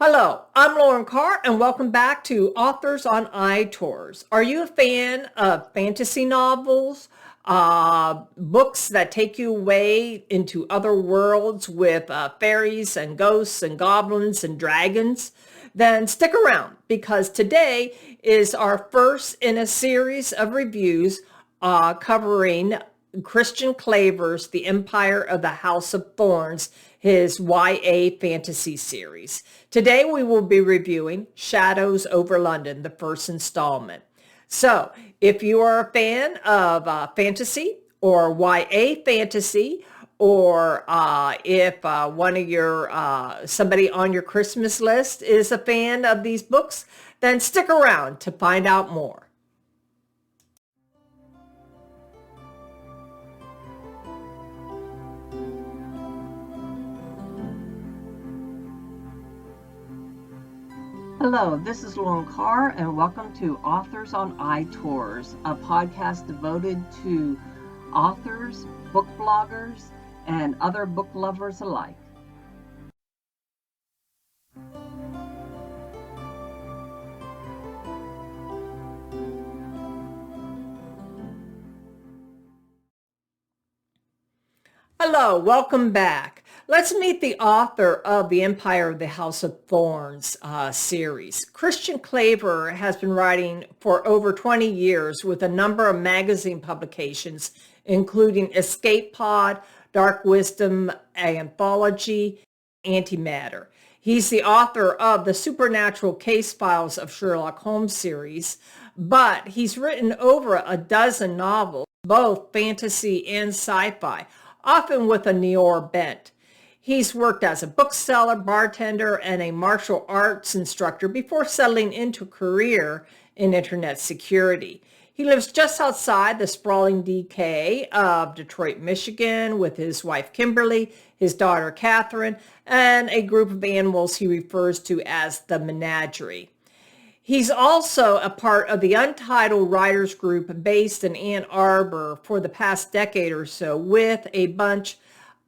Hello, I'm Lauren Carr, and welcome back to Authors on iTours. Are you a fan of fantasy novels, books that take you away into other worlds with fairies and ghosts and goblins and dragons? Then stick around, because today is our first in a series of reviews covering Christian Klaver's The Empire of the House of Thorns, his YA fantasy series. Today we will be reviewing Shadows over London, the first installment. So if you are a fan of fantasy or YA fantasy, or if one of your somebody on your Christmas list is a fan of these books, then stick around to find out more. Hello, this is Lauren Carr, and welcome to Authors on iTours, a podcast devoted to authors, book bloggers, and other book lovers alike. Hello, welcome back. Let's meet the author of The Empire of the House of Thorns series. Christian Klaver has been writing for over 20 years with a number of magazine publications, including Escape Pod, Dark Wisdom Anthology, Antimatter. He's the author of the Supernatural Case Files of Sherlock Holmes series, but he's written over a dozen novels, both fantasy and sci-fi, often with a noir bent. He's worked as a bookseller, bartender, and a martial arts instructor before settling into a career in internet security. He lives just outside the sprawling DK of Detroit, Michigan, with his wife Kimberly, his daughter Catherine, and a group of animals he refers to as the menagerie. He's also a part of the Untitled Writers Group based in Ann Arbor for the past decade or so, with a bunch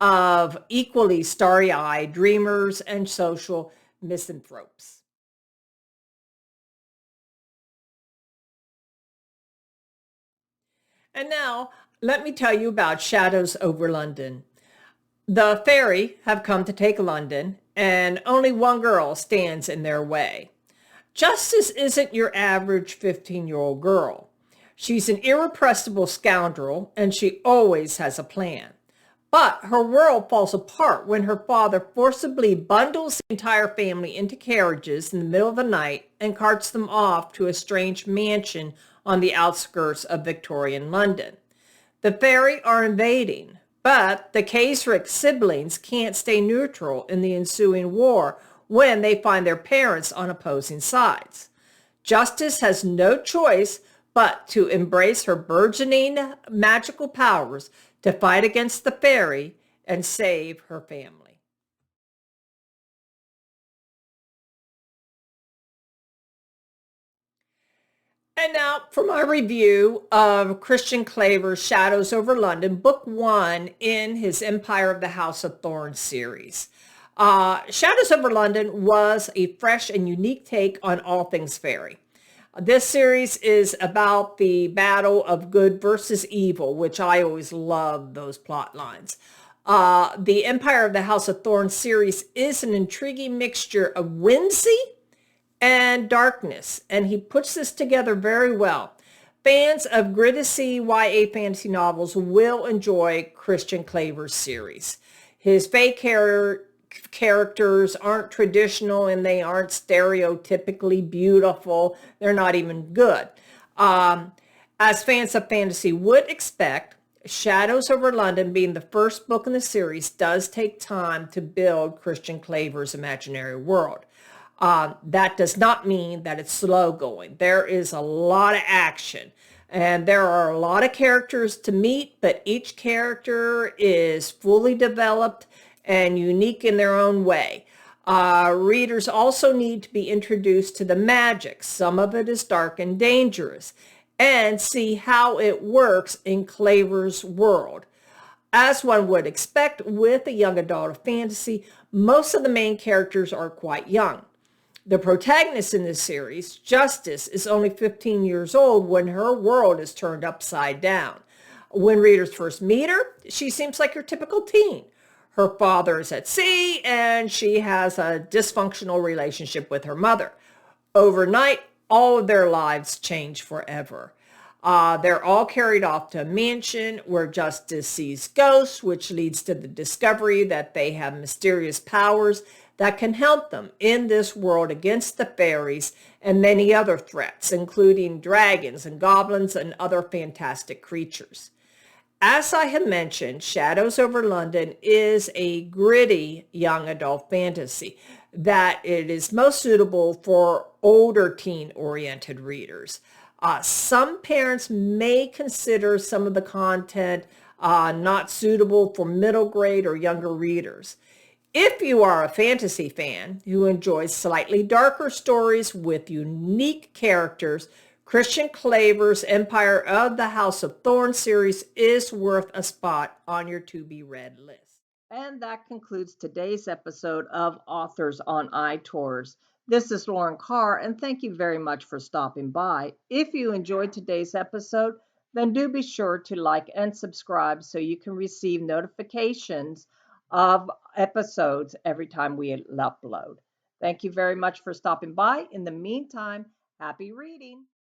of equally starry-eyed dreamers and social misanthropes. And now, let me tell you about Shadows over London. The Faerie have come to take London, and only one girl stands in their way. Justice isn't your average 15-year-old girl. She's an irrepressible scoundrel, and she always has a plan. But her world falls apart when her father forcibly bundles the entire family into carriages in the middle of the night and carts them off to a strange mansion on the outskirts of Victorian London. The Faerie are invading, but the Kasric siblings can't stay neutral in the ensuing war when they find their parents on opposing sides. Justice has no choice but to embrace her burgeoning magical powers to fight against the Faerie and save her family. And now for my review of Christian Klaver's Shadows over London, book 1 in his Empire of the House of Thorns series. Shadows over London was a fresh and unique take on all things Faerie. This series is about the battle of good versus evil, which I always love those plot lines. The Empire of the House of Thorns series is an intriguing mixture of whimsy and darkness, and he puts this together very well. Fans of gritty YA fantasy novels will enjoy Christian Klaver's series. His Fae characters aren't traditional, and they aren't stereotypically beautiful. They're not even good. As fans of fantasy would expect, Shadows over London, being the first book in the series, does take time to build Christian Klaver's imaginary world. That does not mean that it's slow going. There is a lot of action, and there are a lot of characters to meet, but each character is fully developed and unique in their own way. Readers also need to be introduced to the magic. Some of it is dark and dangerous, and see how it works in Klaver's world. As one would expect with a young adult of fantasy, most of the main characters are quite young. The protagonist in this series, Justice, is only 15 years old when her world is turned upside down. When readers first meet her, she seems like your typical teen. Her father is at sea, and she has a dysfunctional relationship with her mother. Overnight, all of their lives change forever. They're all carried off to a mansion where Justice sees ghosts, which leads to the discovery that they have mysterious powers that can help them in this world against the fairies and many other threats, including dragons and goblins and other fantastic creatures. As I have mentioned, Shadows over London is a gritty young adult fantasy that it is most suitable for older teen-oriented readers. Some parents may consider some of the content not suitable for middle grade or younger readers. If you are a fantasy fan who enjoys slightly darker stories with unique characters, Christian Klaver's Empire of the House of Thorns series is worth a spot on your to-be-read list. And that concludes today's episode of Authors on iTours. This is Lauren Carr, and thank you very much for stopping by. If you enjoyed today's episode, then do be sure to like and subscribe so you can receive notifications of episodes every time we upload. Thank you very much for stopping by. In the meantime, happy reading.